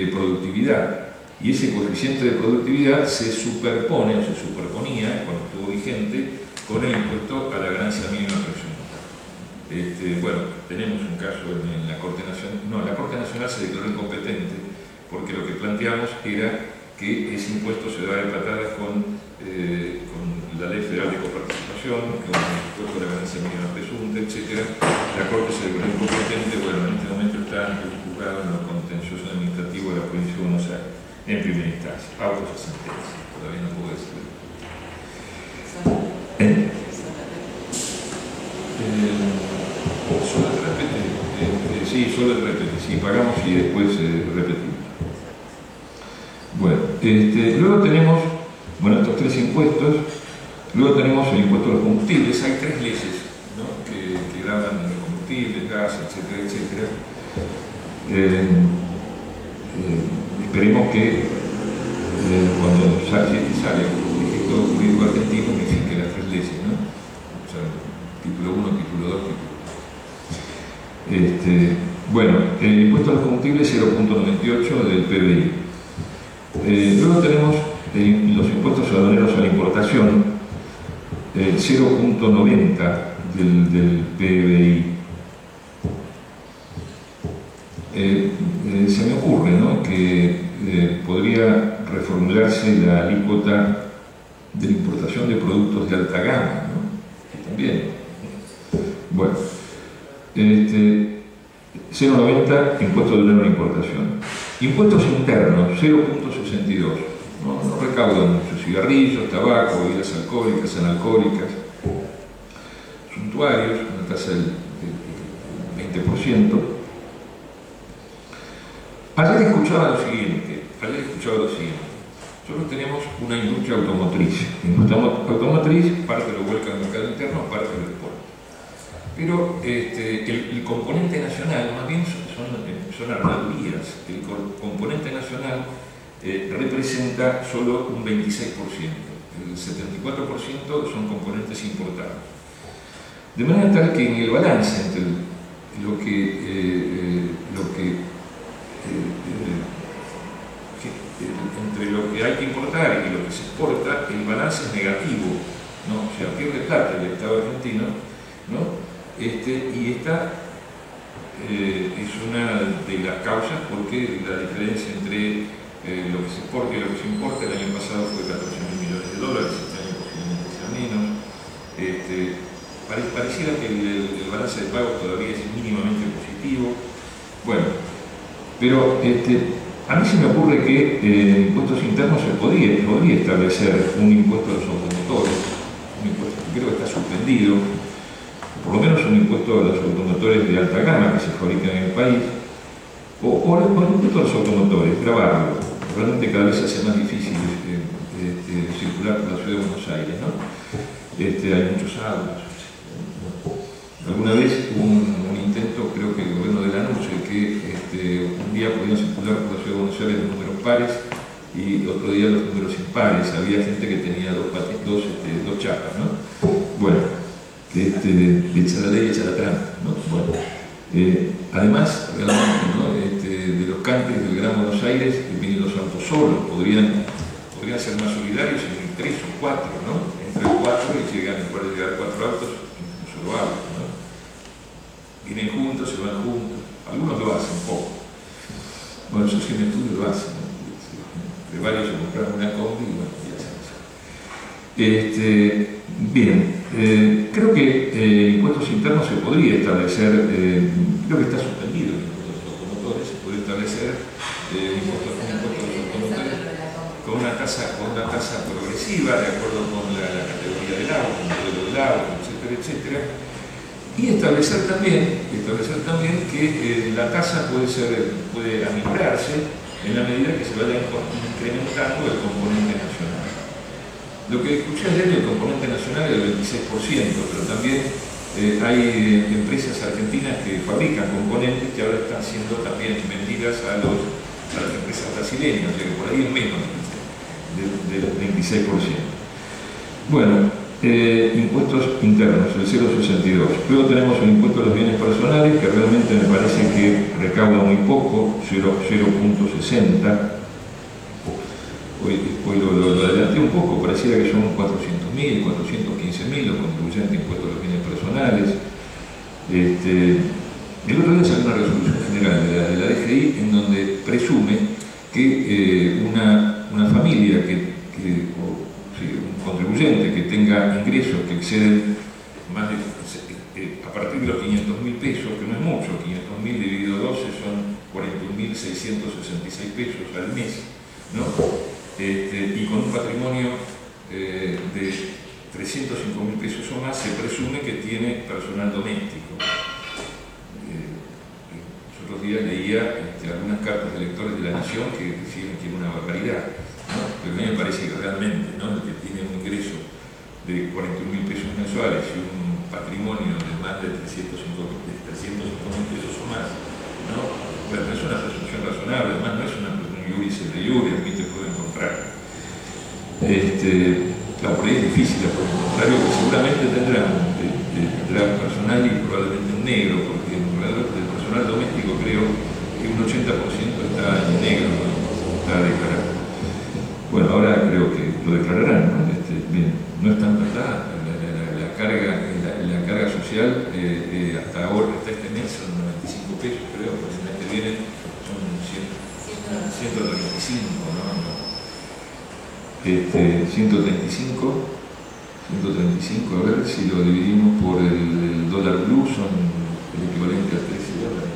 productividad, y ese coeficiente de productividad se superpone o se superponía cuando estuvo vigente con el impuesto a la ganancia mínima presunta. Bueno, tenemos un caso en la Corte Nacional, no, la Corte Nacional se declaró incompetente porque lo que planteamos era que ese impuesto se daba de patadas con la Ley Federal de Coparticipación, con el impuesto a la ganancia mínima presunta, etc. La Corte se declaró incompetente. Bueno, en este momento está juzgado en lo contencioso administrativo de la provincia de Buenos Aires, en primera instancia, autos a sentencia, todavía no puedo decirlo. Solo el repete, sí, solo el repete, sí, pagamos y después repetimos. Bueno, luego tenemos, bueno, estos tres impuestos. Luego tenemos el impuesto a los combustibles. Hay tres leyes, ¿no? que gravan los combustibles, gas, etcétera, etcétera. Esperemos que cuando sale un registro jurídico argentino unifique las tres leyes, ¿no? O sea, título 1, título 2, título 3. Bueno, el impuesto a los combustibles 0.98 del PBI. Luego tenemos los impuestos aduaneros a la importación, 0.90 del PBI. Se me ocurre, ¿no? que podría reformularse la alícuota de la importación de productos de alta gama, ¿no? Que también. Bueno, 0.90 impuesto aduanero a la importación. Impuestos internos, 0.62. No recaudan mucho: cigarrillos, tabaco, bebidas alcohólicas, analcohólicas, suntuarios, una tasa del 20%. Ayer escuchaba lo siguiente. Nosotros tenemos una industria automotriz. La industria automotriz, parte lo vuelca al mercado interno, parte lo exporta. Pero el componente nacional, más bien son armadurías. El componente nacional representa solo un 26%. El 74% son componentes importados. De manera tal que en el balance entre lo que hay que importar y lo que se exporta, el balance es negativo, ¿no? O sea, pierde plata el Estado argentino, ¿no? Y esta es una de las causas porque la diferencia entre lo que se exporta y lo que se importa el año pasado fue 14.000 millones de dólares, este año posiblemente sea menos. Pareciera que el balance de pagos todavía es mínimamente positivo. Bueno, pero a mí se me ocurre que en impuestos internos se podría establecer un impuesto a los automotores, un impuesto que creo que está suspendido, por lo menos un impuesto a los automotores de alta gama que se fabrican en el país, o un impuesto a los automotores, grabarlo. Realmente cada vez se hace más difícil circular por la ciudad de Buenos Aires, ¿no? Hay muchos autos. Alguna vez hubo un intento, creo que el gobierno de Lanús, que un día podían circular por la ciudad de Buenos Aires los números pares y otro día los números impares. Había gente que tenía dos chapas, ¿no? Bueno, hecha la ley, hecha la trampa, ¿no? Bueno, además, realmente, ¿no? De los cantes del Gran Buenos Aires vienen los autos solos, podrían ser más solidarios en 3 o 4, ¿no? Entre 4 y llegan, pueden llegar 4 autos en un solo auto, ¿no? Vienen juntos, se van juntos, algunos lo hacen poco. Bueno, eso sí en estudio lo hacen, ¿no? De varios se compraron una combi y bueno, ya sabes. Bien, creo que impuestos internos se podría establecer, creo que está suspendido el impuesto a los automotores, se puede establecer impuestos a los automotores con una tasa progresiva, de acuerdo con la categoría del auto, el modelo del auto, etcétera, etcétera. Y establecer también que la tasa puede aminolarse en la medida que se vaya incrementando el componente nacional. Lo que escuché ayer, el componente nacional es del 26%, pero también hay empresas argentinas que fabrican componentes que ahora están siendo también vendidas a las empresas brasileñas, o sea que por ahí es menos del 26%. Bueno, impuestos internos, el 0,62. Luego tenemos el impuesto a los bienes personales, que realmente me parece que recauda muy poco, 0,60. Hoy lo adelanté un poco, pareciera que son 400.000, 415.000 los contribuyentes de impuestos a los bienes personales. El otro día salió una resolución general de la DGI en donde presume que una familia un contribuyente que tenga ingresos que exceden más de, a partir de los 500.000 pesos, que no es mucho, 500.000 dividido 12 son 41.666 pesos al mes, ¿no? Y con un patrimonio de 305.000 pesos o más, se presume que tiene personal doméstico. Los otros días leía algunas cartas de lectores de La Nación que decían que era una barbaridad, ¿no? Pero a mí me parece que realmente, ¿no? El que tiene un ingreso de 41.000 pesos mensuales y un patrimonio de más de 305.000 pesos o más, ¿no? Bueno, es una presunción razonable, además no es una iuris de iuris, a mí te pueden comprar. Claro, por ahí es difícil, por el contrario, que seguramente tendrá personal y probablemente un negro, porque alrededor del personal doméstico creo que un 80% está en negro, ¿no? Está declarado. Bueno, ahora creo que lo declararán, ¿no? Bien, no es tanta la carga social, hasta ahora, hasta este mes son 95 pesos, creo, porque el mes que viene son 135, ¿no? 135, a ver si lo dividimos por el dólar blue, son el equivalente a 13 dólares.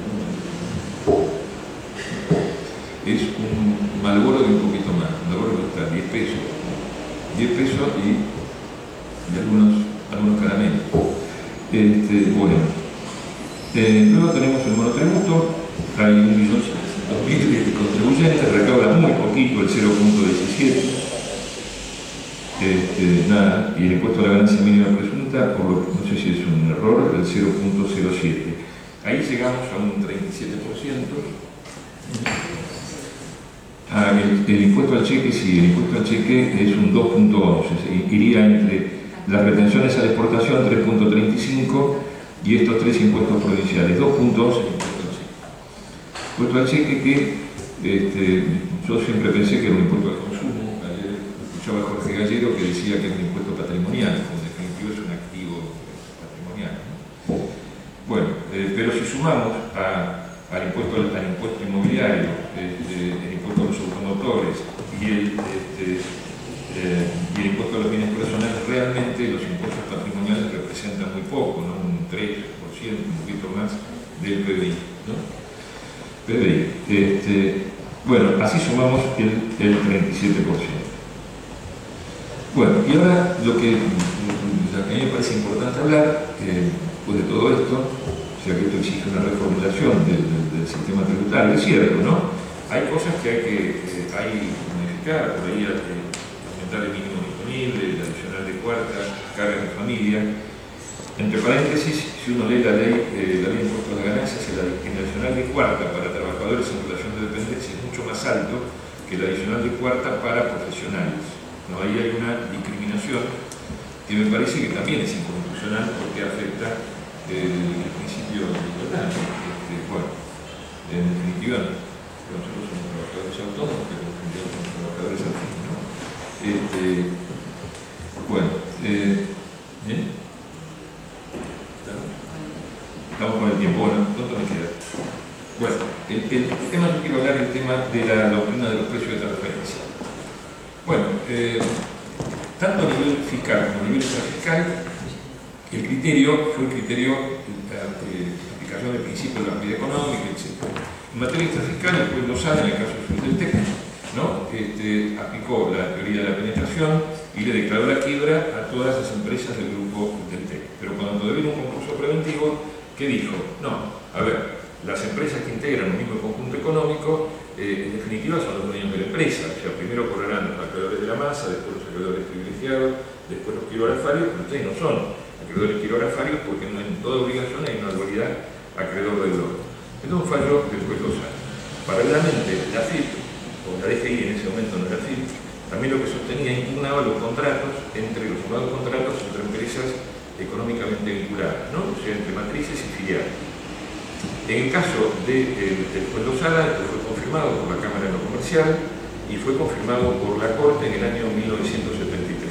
Es un Marlboro de un poquito más, un Marlboro que está 10 pesos y algunos caramelos. Bueno, luego tenemos el monotributo, hay 1.700.000 contribuyentes, recauda muy poquito, el 0,17. Nada, y el impuesto a la ganancia mínima presunta, por lo que no sé si es un error, el 0,07. Ahí llegamos a un 37%. El impuesto al cheque, sí, el impuesto al cheque es un 2,11, iría entre las retenciones a la exportación 3,35 y estos tres impuestos provinciales, 2,11 impuesto al cheque que yo siempre pensé que era un impuesto al consumo. Escuchaba a Jorge Gallero que decía que es un impuesto patrimonial, que en definitiva es un activo patrimonial, ¿no? Bueno, pero si sumamos al impuesto inmobiliario, el impuesto a los automotores y el impuesto a los bienes personales, realmente los impuestos patrimoniales representan muy poco, ¿no? Un 3%, un poquito más del PBI, ¿no? PBI. Bueno, así sumamos el 37%. Bueno, y ahora lo que a mí me parece importante hablar, después de todo esto, o sea que esto exige una reformulación del sistema tributario, es cierto, ¿no? Hay cosas que hay que modificar, por ahí aumentar el mínimo disponible, el adicional de cuarta, carga de familia. Entre paréntesis, si uno lee la ley de impuestos a las ganancias, el adicional de cuarta para trabajadores en relación de dependencia es mucho más alto que el adicional de cuarta para profesionales. No, ahí hay una discriminación que me parece que también es inconstitucional. inconstitucional porque afecta el principio de igualdad. Bueno, en definitiva, nosotros somos trabajadores autónomos, pero en definitiva somos trabajadores al fin, ¿no? Bueno, ¿bien? Estamos con el tiempo, bueno, ¿cuánto me queda? Bueno, el tema que quiero hablar es el tema de la doctrina de los precios de transferencia. Bueno, tanto a nivel fiscal como a nivel extrafiscal, el criterio fue el criterio de aplicación del principio de la actividad económica, etc. En materia extrafiscal, el juez Lozada, en el caso del TEC, ¿no? Aplicó la teoría de la penetración y le declaró la quiebra a todas las empresas del grupo del TEC. Pero cuando todavía era un concurso preventivo, ¿qué dijo? No, a ver, las empresas que integran un mismo conjunto económico, en definitiva son los dueños de la empresa. O sea, primero cobrarán los acreedores de la masa, después los acreedores privilegiados, después los quirografarios, pero ustedes no son acreedores quirografarios porque no en toda obligación hay una dualidad acreedor-deudor. Esto es un fallo del juez Lozada. Paralelamente, la FIP, o la DGI en ese momento no era FIP, también lo que sostenía impugnaba los contratos entre los llamados contratos entre empresas económicamente vinculadas, ¿no? O sea, entre matrices y filiales. En el caso del juez Lozada, esto fue confirmado por la Cámara de lo Comercial y fue confirmado por la Corte en el año 1973.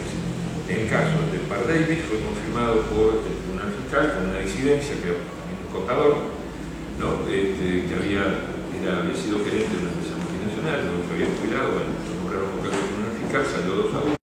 En el caso del Par Davis fue confirmado por el Tribunal Fiscal con una disidencia que era también un contador, ¿no? Que había sido gerente de una empresa multinacional, luego se había jubilado, bueno,